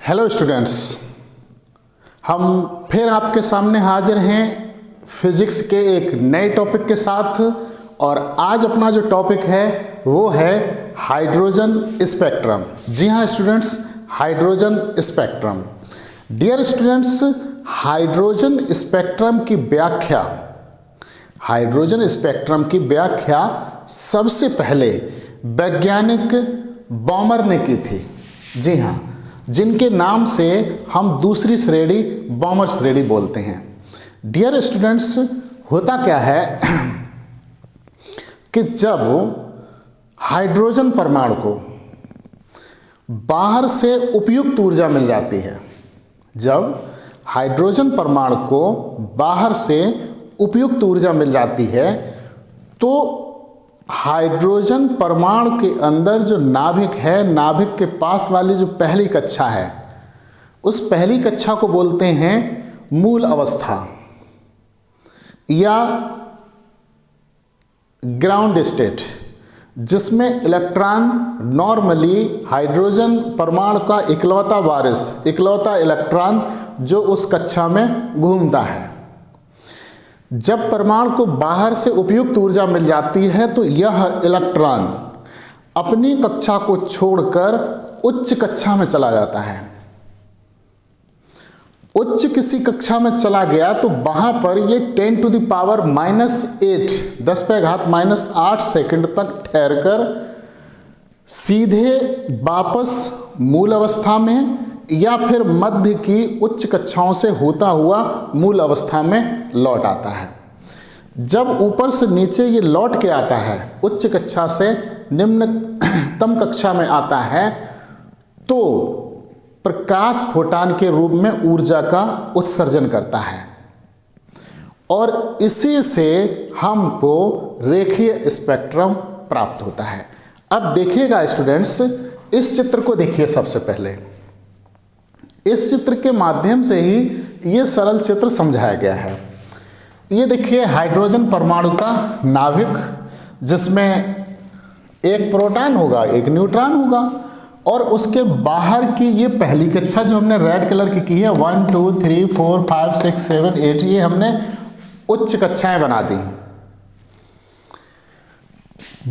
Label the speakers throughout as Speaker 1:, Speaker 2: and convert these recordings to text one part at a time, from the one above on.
Speaker 1: Hello students, हम फिर आपके सामने हाजिर हैं फिजिक्स के एक नए टॉपिक के साथ। और आज अपना जो टॉपिक है वो है हाइड्रोजन स्पेक्ट्रम। जी हाँ students, hydrogen spectrum. Dear students, hydrogen spectrum की व्याख्या सबसे पहले वैज्ञानिक बॉमर ने की थी। जी हाँ, जिनके नाम से हम दूसरी श्रेणी बॉमर श्रेणी बोलते हैं। डियर स्टूडेंट्स, होता क्या है कि जब हाइड्रोजन परमाणु को बाहर से उपयुक्त ऊर्जा मिल जाती है, जब हाइड्रोजन परमाणु को बाहर से उपयुक्त ऊर्जा मिल जाती है तो हाइड्रोजन परमाणु के अंदर जो नाभिक है, नाभिक के पास वाली जो पहली कक्षा है, उस पहली कक्षा को बोलते हैं मूल अवस्था या ग्राउंड स्टेट, जिसमें इलेक्ट्रॉन नॉर्मली हाइड्रोजन परमाणु का इकलौता वारिस, इकलौता इलेक्ट्रॉन जो उस कक्षा में घूमता है। जब परमाणु को बाहर से उपयुक्त ऊर्जा मिल जाती है तो यह इलेक्ट्रॉन अपनी कक्षा को छोड़कर उच्च कक्षा में चला जाता है। उच्च किसी कक्षा में चला गया तो वहां पर ये 10 टू द पावर -8 10⁻⁻8 सेकंड तक ठहरकर सीधे वापस मूल अवस्था में या फिर मध्य की उच्च कक्षाओं से होता हुआ मूल अवस्था में लौट आता है। जब ऊपर से नीचे ये लौट के आता है, उच्च कक्षा से निम्नतम कक्षा में आता है, तो प्रकाश फोटान के रूप में ऊर्जा का उत्सर्जन करता है और इसी से हमको रेखीय स्पेक्ट्रम प्राप्त होता है। अब देखिएगा स्टूडेंट्स, इस चित्र को देखिए। सबसे पहले इस चित्र के माध्यम से ही ये सरल चित्र समझाया गया है। ये देखिए हाइड्रोजन परमाणु का नाभिक, जिसमें एक प्रोटॉन होगा, एक न्यूट्रॉन होगा और उसके बाहर की ये पहली कक्षा जो हमने रेड कलर की है 1 2 3 4 5 6 7 8, ये हमने उच्च कक्षाएं बना दी।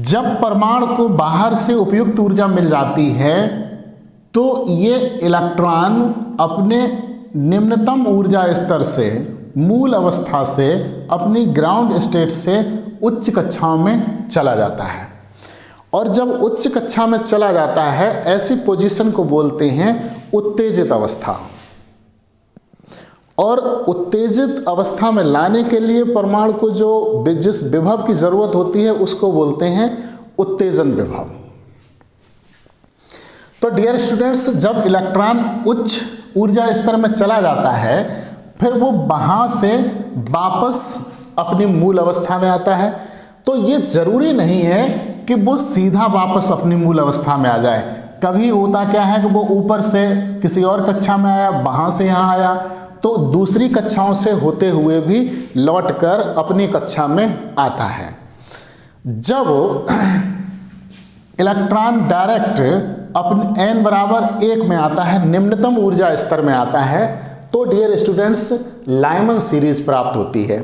Speaker 1: जब परमाणु को बाहर से उपयुक्त ऊर्जा मिल जाती है तो ये इलेक्ट्रॉन अपने निम्नतम ऊर्जा स्तर से, मूल अवस्था से, अपनी ग्राउंड स्टेट से उच्च कक्षाओं में चला जाता है। और जब उच्च कक्षा में चला जाता है, ऐसी पोजीशन को बोलते हैं उत्तेजित अवस्था। और उत्तेजित अवस्था में लाने के लिए परमाणु को जो जिस विभव की जरूरत होती है उसको बोलते हैं उत्तेजन विभव। तो डियर स्टूडेंट्स, जब इलेक्ट्रॉन उच्च ऊर्जा स्तर में चला जाता है, फिर वो वहां से वापस अपनी मूल अवस्था में आता है। तो ये जरूरी नहीं है कि वो सीधा वापस अपनी मूल अवस्था में आ जाए। कभी होता क्या है कि वो ऊपर से किसी और कक्षा में आया, वहां से यहाँ आया, तो दूसरी कक्षाओं से होते हुए भी लौटकर अपनी कक्षा में आता है। जब इलेक्ट्रॉन डायरेक्ट अपने n बराबर 1 में आता है, निम्नतम ऊर्जा स्तर में आता है, तो डियर स्टूडेंट्स लाइमन सीरीज प्राप्त होती है।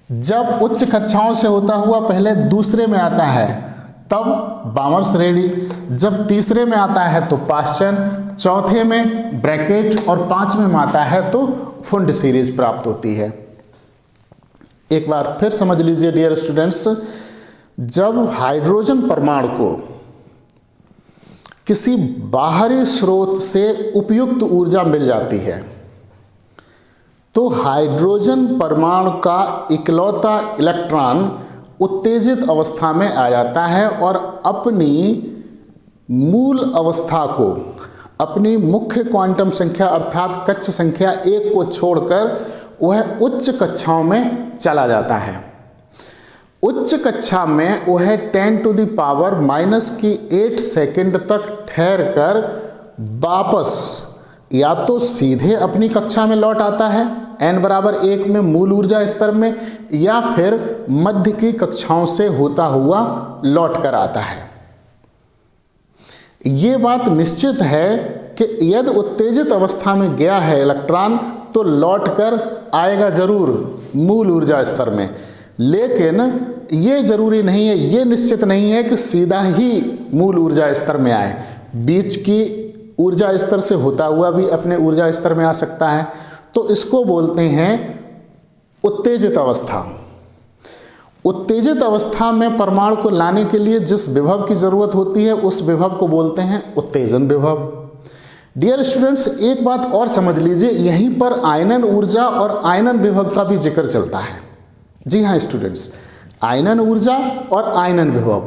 Speaker 1: जब उच्च कक्षाओं से होता हुआ पहले दूसरे में आता है तब बॉमर श्रेणी, जब तीसरे में आता है तो पाश्चन, चौथे में ब्रैकेट और पांचवें में आता है तो फुंड सीरीज प्राप्त होती है। एक बार फिर समझ लीजिए डियर स्टूडेंट्स, जब हाइड्रोजन परमाणु को किसी बाहरी स्रोत से उपयुक्त ऊर्जा मिल जाती है तो हाइड्रोजन परमाणु का इकलौता इलेक्ट्रॉन उत्तेजित अवस्था में आ जाता है और अपनी मूल अवस्था को, अपनी मुख्य क्वांटम संख्या अर्थात कक्षा संख्या 1 को छोड़कर वह उच्च कक्षाओं में चला जाता है। उच्च कक्षा में वह 10 टू द पावर -8 सेकंड तक ठहरकर वापस या तो सीधे अपनी कक्षा में लौट आता है n बराबर 1 में मूल ऊर्जा स्तर में, या फिर मध्य की कक्षाओं से होता हुआ लौट कर आता है। ये बात निश्चित है कि यदि उत्तेजित अवस्था में गया है इलेक्ट्रॉन तो लौटकर आएगा जरूर मूल ऊर्जा स्तर में, लेकिन ये जरूरी नहीं है, ये निश्चित नहीं है कि सीधा ही मूल ऊर्जा स्तर में आए, बीच की ऊर्जा स्तर से होता हुआ भी अपने ऊर्जा स्तर में आ सकता है। तो इसको बोलते हैं उत्तेजित अवस्था। उत्तेजित अवस्था में परमाणु को लाने के लिए जिस विभव की जरूरत होती है उस विभव को बोलते हैं उत्तेजन विभव। डियर स्टूडेंट्स, एक बात और समझ लीजिए, यहीं पर आयनन ऊर्जा और आयनन विभव का भी जिक्र चलता है। जी हाँ स्टूडेंट्स, आयनन ऊर्जा और आयनन विभव।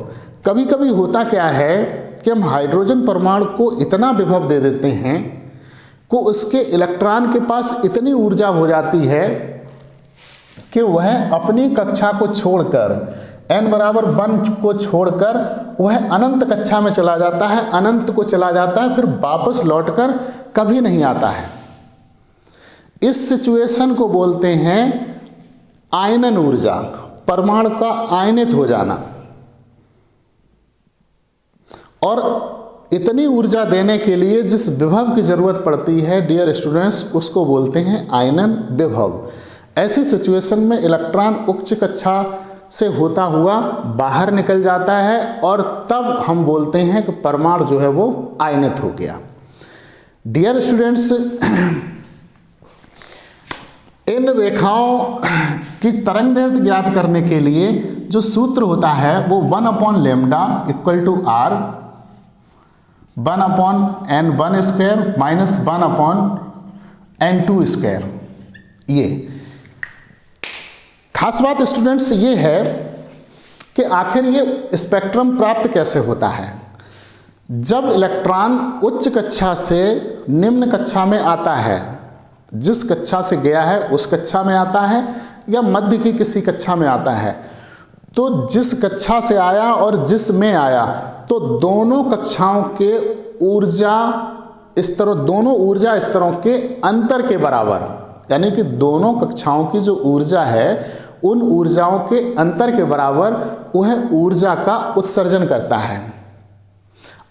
Speaker 1: कभी कभी होता क्या है कि हम हाइड्रोजन परमाणु को इतना विभव दे देते हैं कि उसके इलेक्ट्रॉन के पास इतनी ऊर्जा हो जाती है कि वह अपनी कक्षा को छोड़कर n=1 को छोड़कर वह अनंत कक्षा में चला जाता है, अनंत को चला जाता है, फिर वापस लौटकर कभी नहीं आता है। इस सिचुएशन को बोलते हैं आयनन ऊर्जा, परमाणु का आयनित हो जाना। और इतनी ऊर्जा देने के लिए जिस विभव की जरूरत पड़ती है डियर स्टूडेंट्स, उसको बोलते हैं आयनन विभव। ऐसी सिचुएशन में इलेक्ट्रॉन उच्च कक्षा से होता हुआ बाहर निकल जाता है और तब हम बोलते हैं कि परमाणु जो है वो आयनित हो गया। डियर स्टूडेंट्स, इन रेखाओं की तरंगदैर्घ्य ज्ञात करने के लिए जो सूत्र होता है वो 1/λ = r 1/n1² - 1/n2²। ये खास बात स्टूडेंट्स ये है कि आखिर ये स्पेक्ट्रम प्राप्त कैसे होता है। जब इलेक्ट्रॉन उच्च कक्षा से निम्न कक्षा में आता है, जिस कक्षा से गया है उस कक्षा में आता है या मध्य की किसी कक्षा में आता है, तो जिस कक्षा से आया और जिस में आया तो दोनों कक्षाओं के ऊर्जा स्तरों, दोनों ऊर्जा स्तरों के अंतर के बराबर, यानी कि दोनों कक्षाओं की जो ऊर्जा है उन ऊर्जाओं के अंतर के बराबर वह ऊर्जा का उत्सर्जन करता है।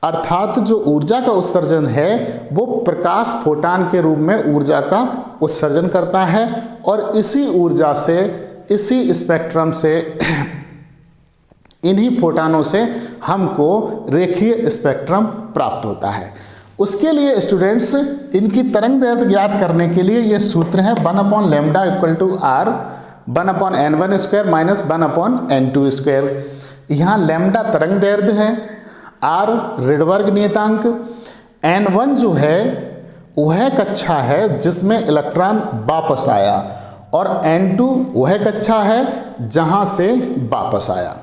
Speaker 1: अर्थात जो ऊर्जा का उत्सर्जन है वो प्रकाश फोटान के रूप में ऊर्जा का उत्सर्जन करता है और इसी ऊर्जा से, इसी स्पेक्ट्रम से, इन्हीं फोटानों से हमको रेखीय स्पेक्ट्रम प्राप्त होता है। उसके लिए स्टूडेंट्स इनकी तरंगदैर्घ्य ज्ञात करने के लिए ये सूत्र है 1/λ = r 1/n1² - 1/n2²। यहाँ लैम्डा तरंगदैर्घ्य है, r रिडबर्ग नियतांक, n1 जो है वह कक्षा है जिसमें इलेक्ट्रॉन वापस आया और n2 वह कक्षा है जहां से वापस आया।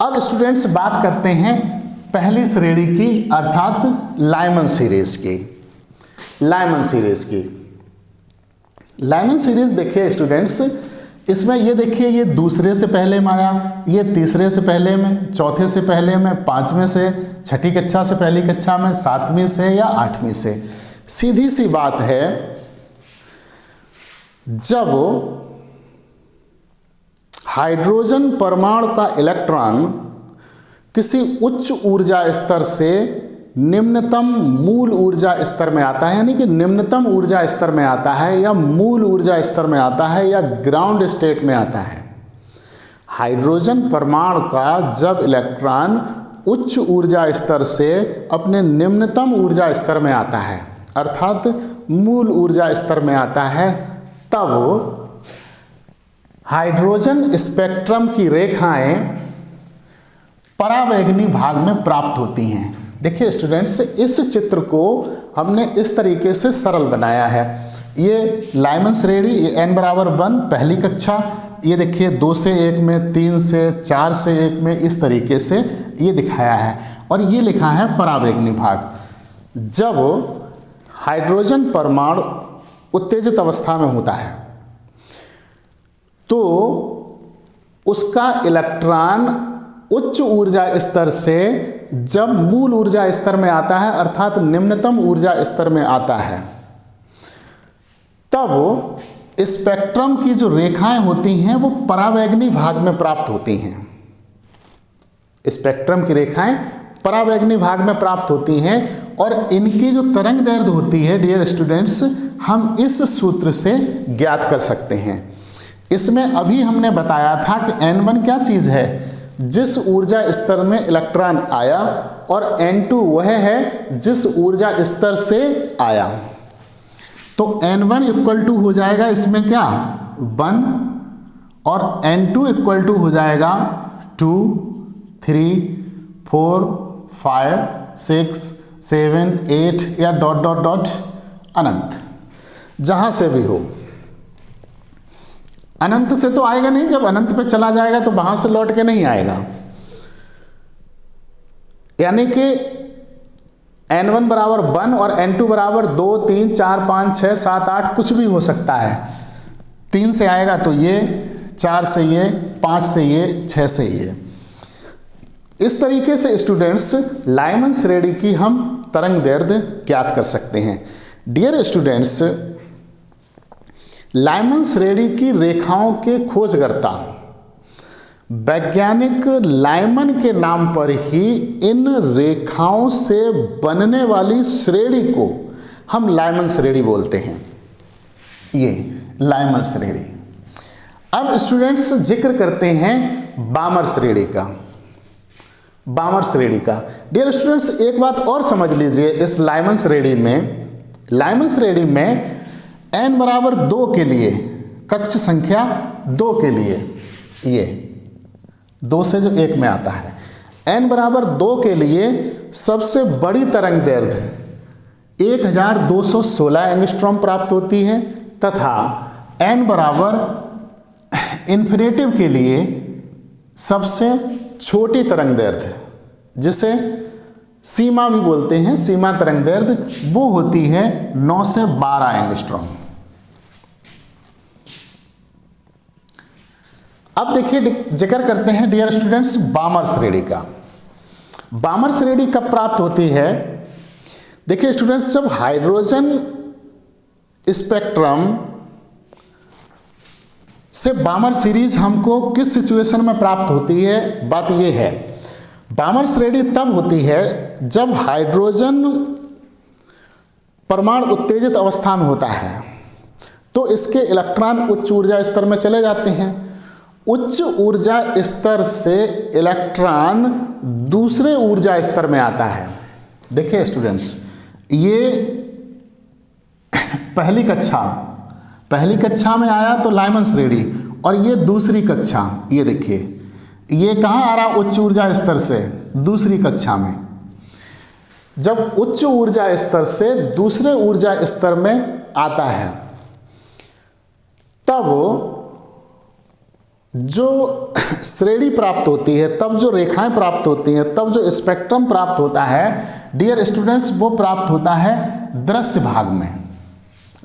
Speaker 1: अब स्टूडेंट्स बात करते हैं पहली श्रेणी की, अर्थात लाइमन सीरीज की। लाइमन सीरीज की लाइमन सीरीज देखिए स्टूडेंट्स, इसमें ये देखिए, ये दूसरे से पहले में आया, ये तीसरे से पहले में, चौथे से पहले में, पांचवें से, छठी कक्षा से पहली कक्षा में, सातवीं से या आठवीं से। सीधी सी बात है, जब हाइड्रोजन परमाणु का इलेक्ट्रॉन किसी उच्च ऊर्जा स्तर से निम्नतम मूल ऊर्जा स्तर में आता है, यानी कि निम्नतम ऊर्जा स्तर में आता है या मूल ऊर्जा स्तर में आता है या ग्राउंड स्टेट में आता है। हाइड्रोजन परमाणु का जब इलेक्ट्रॉन उच्च ऊर्जा स्तर से अपने निम्नतम ऊर्जा स्तर में आता है, अर्थात मूल ऊर्जा स्तर में आता है, तब हाइड्रोजन स्पेक्ट्रम की रेखाएं परावैगनी भाग में प्राप्त होती हैं। देखिए स्टूडेंट्स, इस चित्र को हमने इस तरीके से सरल बनाया है। ये लाइमन श्रेणी, ये n=1 पहली कक्षा, ये देखिए 2 से 1 में, 3 से 4 से 1 में, इस तरीके से ये दिखाया है और ये लिखा है परावैगनी भाग। जब हाइड्रोजन परमाणु उत्तेजित अवस्था में होता है तो उसका इलेक्ट्रॉन उच्च ऊर्जा स्तर से जब मूल ऊर्जा स्तर में आता है, अर्थात निम्नतम ऊर्जा स्तर में आता है, तब स्पेक्ट्रम की जो रेखाएं होती हैं वो परावैगनी भाग में प्राप्त होती हैं। स्पेक्ट्रम की रेखाएं परावैगनी भाग में प्राप्त होती हैं और इनकी जो तरंग दैर्ध्य होती है डियर स्टूडेंट्स, हम इस सूत्र से ज्ञात कर सकते हैं। इसमें अभी हमने बताया था कि N1 क्या चीज़ है, जिस ऊर्जा स्तर में इलेक्ट्रॉन आया, और N2 वह है जिस ऊर्जा स्तर से आया। तो N1 इक्वल टू हो जाएगा इसमें क्या 1, और N2 इक्वल टू हो जाएगा 2, 3, 4, 5, 6, 7, 8 या डॉट डॉट डॉट अनंत, जहां से भी हो। अनंत से तो आएगा नहीं, जब अनंत पे चला जाएगा तो वहां से लौट के नहीं आएगा। यानी कि N1 बराबर 1 और N2 बराबर 2, 3, 4, 5, 6, 7, 8 कुछ भी हो सकता है। 3 से आएगा तो ये, 4 से ये, 5 से ये, 6 से ये। इस तरीके से स्टूडेंट्स लाइमन श्रेणी की हम तरंग दैर्ध्य ज्ञात कर सकते हैं। डियर स्टूडेंट्स, लाइमन श्रेणी की रेखाओं के खोजकर्ता वैज्ञानिक लाइमन के नाम पर ही इन रेखाओं से बनने वाली श्रेणी को हम लाइमन श्रेणी बोलते हैं। ये लाइमन श्रेणी। अब स्टूडेंट्स जिक्र करते हैं बामर श्रेणी का। बामर श्रेणी का डियर स्टूडेंट्स एक बात और समझ लीजिए, इस लाइमन श्रेणी में n बराबर 2 के लिए, कक्ष संख्या 2 के लिए, ये 2 से जो 1 में आता है, n बराबर 2 के लिए सबसे बड़ी तरंग दैर्ध्य 1216 एंगस्ट्रॉम प्राप्त होती है, तथा n बराबर इन्फिनेटिव के लिए सबसे छोटी तरंग दैर्ध्य, जिसे सीमा भी बोलते हैं, सीमा तरंग दैर्ध्य, वो होती है 9 से 12 एंगस्ट्रॉम। अब देखिए जिक्र करते हैं डियर स्टूडेंट्स बामर श्रेणी का। बामर श्रेणी कब प्राप्त होती है? देखिए स्टूडेंट्स, जब हाइड्रोजन स्पेक्ट्रम से बामर सीरीज हमको किस सिचुएशन में प्राप्त होती है, बात यह है बामर श्रेणी तब होती है जब हाइड्रोजन परमाणु उत्तेजित अवस्था में होता है, तो इसके इलेक्ट्रॉन उच्च ऊर्जा स्तर में चले जाते हैं। उच्च ऊर्जा स्तर से इलेक्ट्रॉन दूसरे ऊर्जा स्तर में आता है। देखिए स्टूडेंट्स, ये पहली कक्षा में आया तो लाइमन श्रेणी, और ये दूसरी कक्षा, ये देखिए ये कहाँ आ रहा, उच्च ऊर्जा स्तर से दूसरी कक्षा में। जब उच्च ऊर्जा स्तर से दूसरे ऊर्जा स्तर में आता है, तब जो श्रेणी प्राप्त होती है, तब जो रेखाएं प्राप्त होती हैं, तब जो स्पेक्ट्रम प्राप्त होता है डियर स्टूडेंट्स, वो प्राप्त होता है दृश्य भाग में।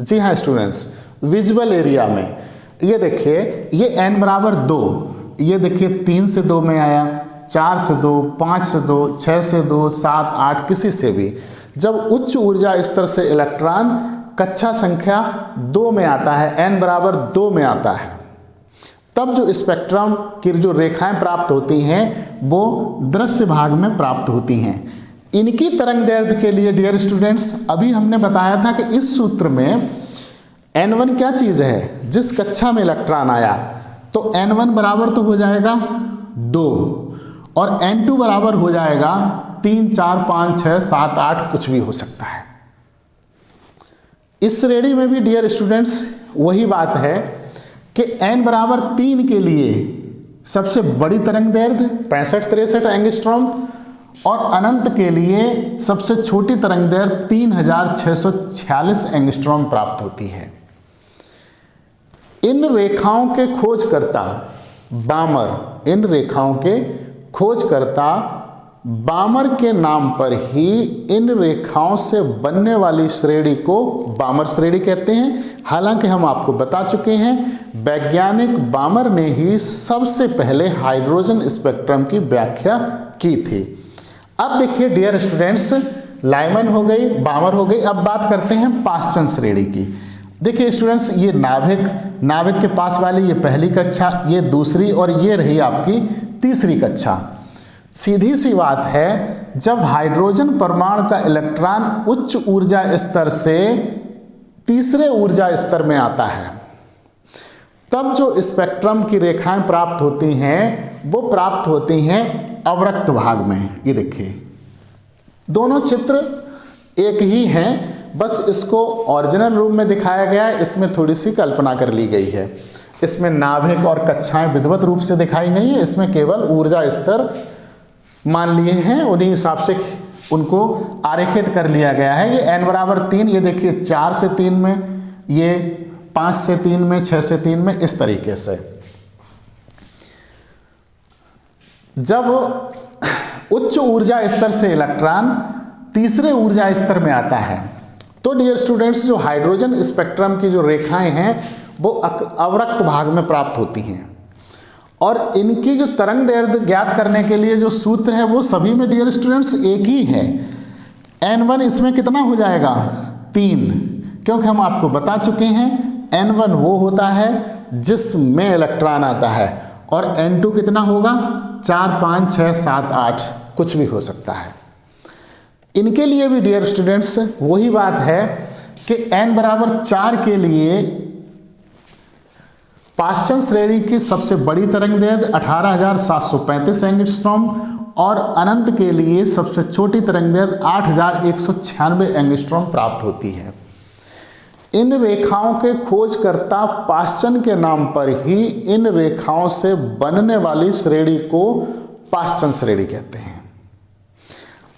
Speaker 1: जी हाँ स्टूडेंट्स, विजुअल एरिया में। ये देखिए, ये n बराबर 2, ये देखिए 3 से 2 में आया, 4 से 2, 5 से 2, 6 से 2, 7, 8, किसी से भी। जब उच्च ऊर्जा स्तर से इलेक्ट्रॉन कक्षा संख्या 2 में आता है, n बराबर 2 में आता है, तब जो स्पेक्ट्रम की जो रेखाएं प्राप्त होती हैं वो दृश्य भाग में प्राप्त होती हैं। इनकी तरंग दैर्ध्य के लिए डियर स्टूडेंट्स अभी हमने बताया था कि इस सूत्र में N1 क्या चीज़ है, जिस कक्षा में इलेक्ट्रॉन आया, तो N1 बराबर तो हो जाएगा 2 और N2 बराबर हो जाएगा 3, 4, 5, 6, 7, 8, कुछ भी हो सकता है। इस श्रेणी में भी डियर स्टूडेंट्स वही बात है कि n बराबर 3 के लिए सबसे बड़ी तरंग दैर्ध्य 65-63 एंगस्ट्रॉम, और अनंत के लिए सबसे छोटी तरंग दैर्ध्य 3646 एंगस्ट्रॉम प्राप्त होती है। इन रेखाओं के खोजकर्ता बामर, इन रेखाओं के खोजकर्ता बामर के नाम पर ही इन रेखाओं से बनने वाली श्रेणी को बामर श्रेणी कहते हैं। हालांकि हम आपको बता चुके हैं वैज्ञानिक बामर ने ही सबसे पहले हाइड्रोजन स्पेक्ट्रम की व्याख्या की थी। अब देखिए डियर स्टूडेंट्स, लाइमन हो गई, बामर हो गई। अब बात करते हैं पाश्चन श्रेणी की। देखिए स्टूडेंट्स, ये नाभिक के पास वाली ये पहली कक्षा, ये दूसरी, और ये रही आपकी तीसरी कक्षा। सीधी सी बात है, जब हाइड्रोजन परमाणु का इलेक्ट्रॉन उच्च ऊर्जा स्तर से तीसरे ऊर्जा स्तर में आता है, तब जो स्पेक्ट्रम की रेखाएं प्राप्त होती हैं वो प्राप्त होती हैं अवरक्त भाग में। ये देखिए दोनों चित्र एक ही हैं, बस इसको ओरिजिनल रूप में दिखाया गया है, इसमें थोड़ी सी कल्पना कर ली गई है। इसमें नाभिक और कक्षाएं विधिवत रूप से दिखाई गई हैं, इसमें केवल ऊर्जा स्तर मान लिए हैं, उन्हीं हिसाब से उनको आरेखित कर लिया गया है। ये n बराबर 3, ये देखिए 4 से 3 में, ये 5 से 3 में, 6 से 3 में, इस तरीके से। जब उच्च ऊर्जा स्तर से इलेक्ट्रॉन तीसरे ऊर्जा स्तर में आता है तो डियर स्टूडेंट्स जो हाइड्रोजन स्पेक्ट्रम की जो रेखाएं हैं वो अवरक्त भाग में प्राप्त होती हैं, और इनकी जो तरंग दैर्ध्य ज्ञात करने के लिए जो सूत्र है वो सभी में डियर स्टूडेंट्स एक ही है। n1 इसमें कितना हो जाएगा 3, क्योंकि हम आपको बता चुके हैं n1 वो होता है जिसमें इलेक्ट्रॉन आता है, और n2 कितना होगा 4, 5, 6, 7, 8 कुछ भी हो सकता है। इनके लिए भी डियर स्टूडेंट्स वही बात है कि n बराबर 4 के लिए पाश्चन श्रेणी की सबसे बड़ी तरंग दैर्ध्य 18,735 एंगस्ट्रॉम और अनंत के लिए सबसे छोटी तरंग दैर्ध्य 8,196 एंगस्ट्रॉम प्राप्त होती है। इन रेखाओं के खोजकर्ता पाश्चन के नाम पर ही इन रेखाओं से बनने वाली श्रेणी को पाश्चन श्रेणी कहते हैं।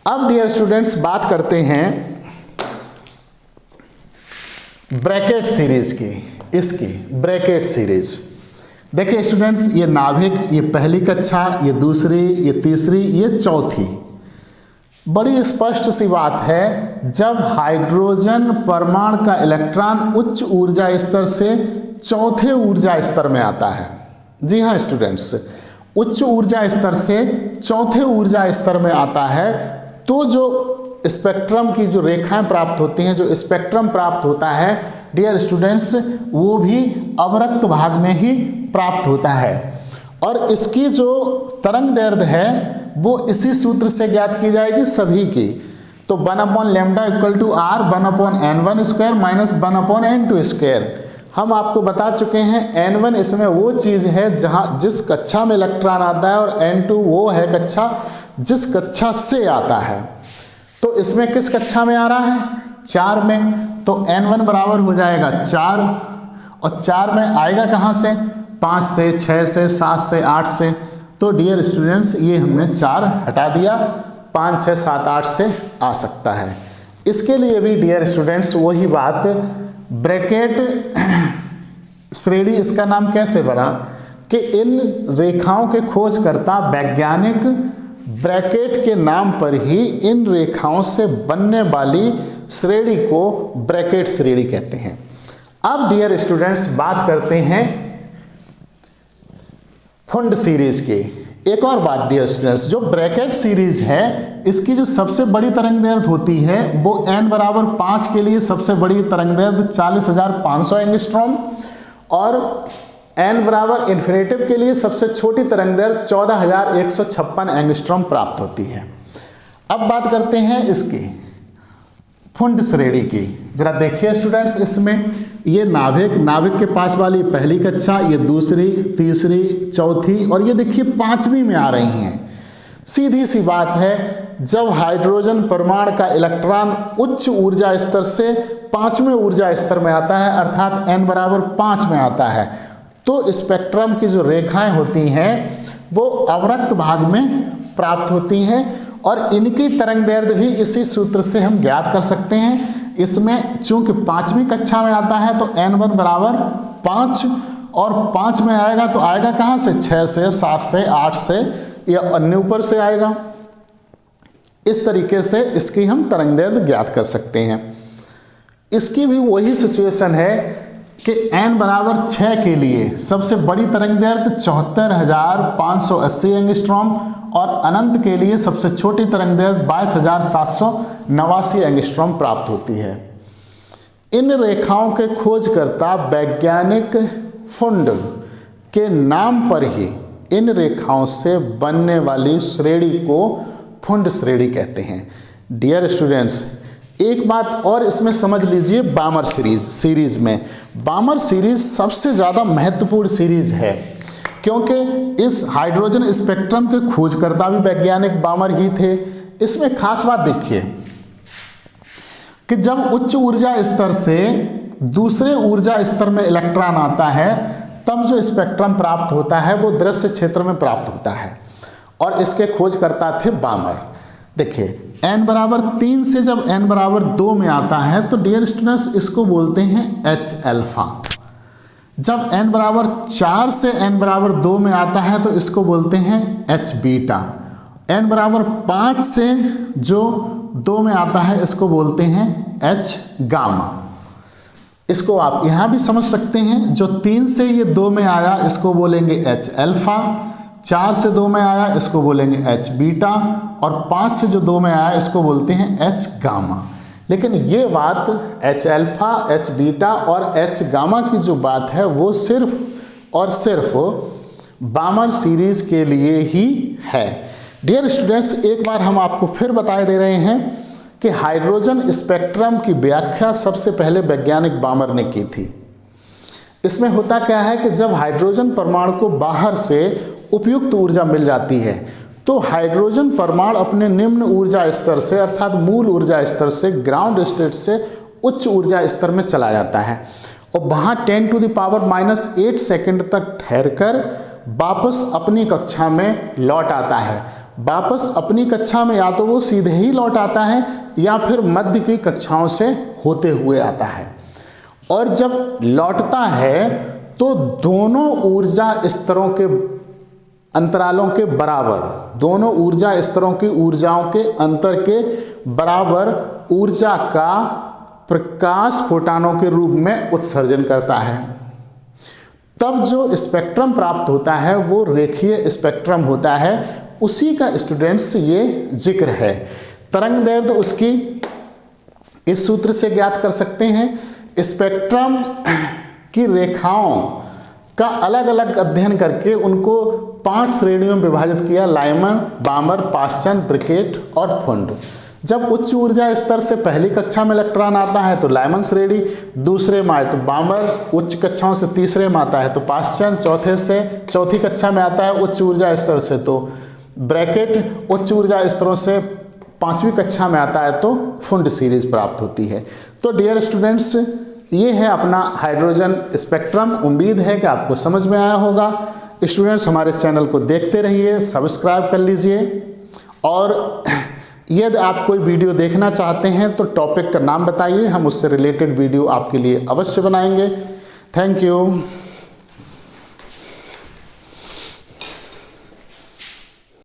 Speaker 1: अब डियर स्टूडेंट्स बात करते हैं ब्रैकेट सीरीज की, इसकी ब्रैकेट सीरीज। देखिए स्टूडेंट्स, ये नाभिक, ये पहली कक्षा, ये दूसरी, ये तीसरी, ये चौथी। बड़ी स्पष्ट सी बात है, जब हाइड्रोजन परमाणु का इलेक्ट्रॉन उच्च ऊर्जा स्तर से चौथे ऊर्जा स्तर में आता है। जी हाँ स्टूडेंट्स, उच्च ऊर्जा स्तर से चौथे ऊर्जा स्तर में आता है तो जो स्पेक्ट्रम की जो रेखाएं प्राप्त होती हैं, जो स्पेक्ट्रम प्राप्त होता है डियर स्टूडेंट्स, वो भी अवरक्त भाग में ही प्राप्त होता है। और इसकी जो तरंग दैर्ध्य है वो इसी सूत्र से ज्ञात की जाएगी सभी की। तो 1/λ = r 1/n1 square minus 1/n2 square. हम आपको बता चुके हैं n1 इसमें वो चीज़ है जहाँ जिस कक्षा में इलेक्ट्रॉन आता है, और n2 वो है कक्षा जिस कक्षा से आता है। तो इसमें किस कक्षा में आ रहा है 4 में, तो n1 बराबर हो जाएगा 4, और 4 में आएगा कहाँ से 5 से, 6 से, 7 से, 8 से। तो डियर स्टूडेंट्स ये हमने 4 हटा दिया, 5, 6, 7, 8 से आ सकता है। इसके लिए भी डियर स्टूडेंट्स वही बात, ब्रैकेट श्रेणी इसका नाम कैसे बना कि इन रेखाओं के खोजकर्ता वैज्ञानिक ब्रैकेट के नाम पर ही इन रेखाओं से बनने वाली श्रेणी को ब्रैकेट श्रेणी कहते हैं। अब डियर स्टूडेंट्स बात करते हैं फुंड सीरीज की। एक और बात डियर स्टूडेंट्स, जो ब्रैकेट सीरीज है इसकी जो सबसे बड़ी तरंग दैर्ध्य होती है वो n बराबर 5 के लिए सबसे बड़ी तरंग दैर्ध्य 40,500 एंगस्ट्रॉम, और n बराबर इन्फिनेटिव के लिए सबसे छोटी तरंग दैर्ध्य 14,156 एंगस्ट्रॉम प्राप्त होती है। अब बात करते हैं इसकी फुंड श्रेणी की। जरा देखिए स्टूडेंट्स, इसमें ये नाभिक के पास वाली पहली कक्षा, ये दूसरी, तीसरी, चौथी, और ये देखिए 5वीं में आ रही हैं। सीधी सी बात है, जब हाइड्रोजन परमाणु का इलेक्ट्रॉन उच्च ऊर्जा स्तर से 5वें ऊर्जा स्तर में आता है, अर्थात n बराबर 5 में आता है, तो स्पेक्ट्रम की जो रेखाएं होती हैं वो अवरक्त भाग में प्राप्त होती हैं, और इनकी तरंग दैर्ध्य भी इसी सूत्र से हम ज्ञात कर सकते हैं। इसमें चूंकि 5वीं कक्षा में आता है तो n1 बराबर 5, और 5 में आएगा तो आएगा कहाँ से 6 से, 7 से, 8 से, या अन्य ऊपर से आएगा। इस तरीके से इसकी हम तरंग दैर्ध्य ज्ञात कर सकते हैं। इसकी भी वही सिचुएशन है कि n बराबर 6 के लिए सबसे बड़ी तरंग दैर्ध्य 74,580 एंगस्ट्रॉम, और अनंत के लिए सबसे छोटी तरंग दैर्ध्य 22,789 एंगस्ट्रॉम प्राप्त होती है। इन रेखाओं के खोजकर्ता वैज्ञानिक फुंड के नाम पर ही इन रेखाओं से बनने वाली श्रेणी को फुंड श्रेणी कहते हैं। डियर स्टूडेंट्स, एक बात और इसमें समझ लीजिए, बामर सीरीज में बामर सीरीज सबसे ज़्यादा महत्वपूर्ण सीरीज है, क्योंकि इस हाइड्रोजन स्पेक्ट्रम के खोजकर्ता भी वैज्ञानिक बामर ही थे। इसमें खास बात देखिए कि जब उच्च ऊर्जा स्तर से दूसरे ऊर्जा स्तर में इलेक्ट्रॉन आता है, तब जो स्पेक्ट्रम प्राप्त होता है वो दृश्य क्षेत्र में प्राप्त होता है, और इसके खोजकर्ता थे बामर। देखिए n बराबर 3 से जब n बराबर 2 में आता है तो डियर स्टूडेंट्स इसको बोलते हैं H अल्फा। जब n बराबर 4 से n बराबर 2 में आता है तो इसको बोलते हैं H बीटा। n बराबर 5 से जो 2 में आता है इसको बोलते हैं H गामा। इसको आप यहाँ भी समझ सकते हैं, जो 3 से ये 2 में आया इसको बोलेंगे H अल्फा, 4 से 2 में आया इसको बोलेंगे H बीटा, और 5 से जो 2 में आया इसको बोलते हैं H गामा। लेकिन ये बात H अल्फा, H बीटा और H गामा की जो बात है वो सिर्फ और सिर्फ बामर सीरीज के लिए ही है। डियर स्टूडेंट्स, एक बार हम आपको फिर बता दे रहे हैं कि हाइड्रोजन स्पेक्ट्रम की व्याख्या सबसे पहले वैज्ञानिक बामर ने की थी। इसमें होता क्या है कि जब हाइड्रोजन परमाणु को बाहर से उपयुक्त ऊर्जा मिल जाती है तो हाइड्रोजन परमाणु अपने निम्न ऊर्जा स्तर से अर्थात मूल ऊर्जा स्तर से ग्राउंड स्टेट से उच्च ऊर्जा स्तर में चला जाता है, और वहाँ 10⁻⁻8 सेकंड तक ठहरकर वापस अपनी कक्षा में लौट आता है। वापस अपनी कक्षा में या तो वो सीधे ही लौट आता है या फिर मध्य की कक्षाओं से होते हुए आता है, और जब लौटता है तो दोनों ऊर्जा स्तरों के अंतरालों के बराबर, दोनों ऊर्जा स्तरों की ऊर्जाओं के अंतर के बराबर ऊर्जा का प्रकाश फोटानों के रूप में उत्सर्जन करता है। तब जो स्पेक्ट्रम प्राप्त होता है वो रेखीय स्पेक्ट्रम होता है। उसी का स्टूडेंट्स ये जिक्र है। तरंग दैर्ध्य उसकी इस सूत्र से ज्ञात कर सकते हैं। स्पेक्ट्रम की रेखाओं का अलग अलग अध्ययन करके उनको 5 श्रेणियों में विभाजित किया: लाइमन, बामर, पाश्चन, ब्रिकेट और फुंड। जब उच्च ऊर्जा स्तर से पहली कक्षा में इलेक्ट्रॉन आता है तो लाइमन श्रेणी, दूसरे में आए तो बामर, उच्च कक्षाओं से तीसरे में आता है तो पाश्चन, चौथी कक्षा में आता है उच्च ऊर्जा स्तर से तो ब्रैकेट, उच्च ऊर्जा स्तरों से 5वीं कक्षा में आता है तो फुंड सीरीज प्राप्त होती है। तो डियर स्टूडेंट्स, ये है अपना हाइड्रोजन स्पेक्ट्रम। उम्मीद है कि आपको समझ में आया होगा। स्टूडेंट्स, हमारे चैनल को देखते रहिए, सब्सक्राइब कर लीजिए, और यदि आप कोई वीडियो देखना चाहते हैं तो टॉपिक का नाम बताइए, हम उससे रिलेटेड वीडियो आपके लिए अवश्य बनाएंगे। Thank you.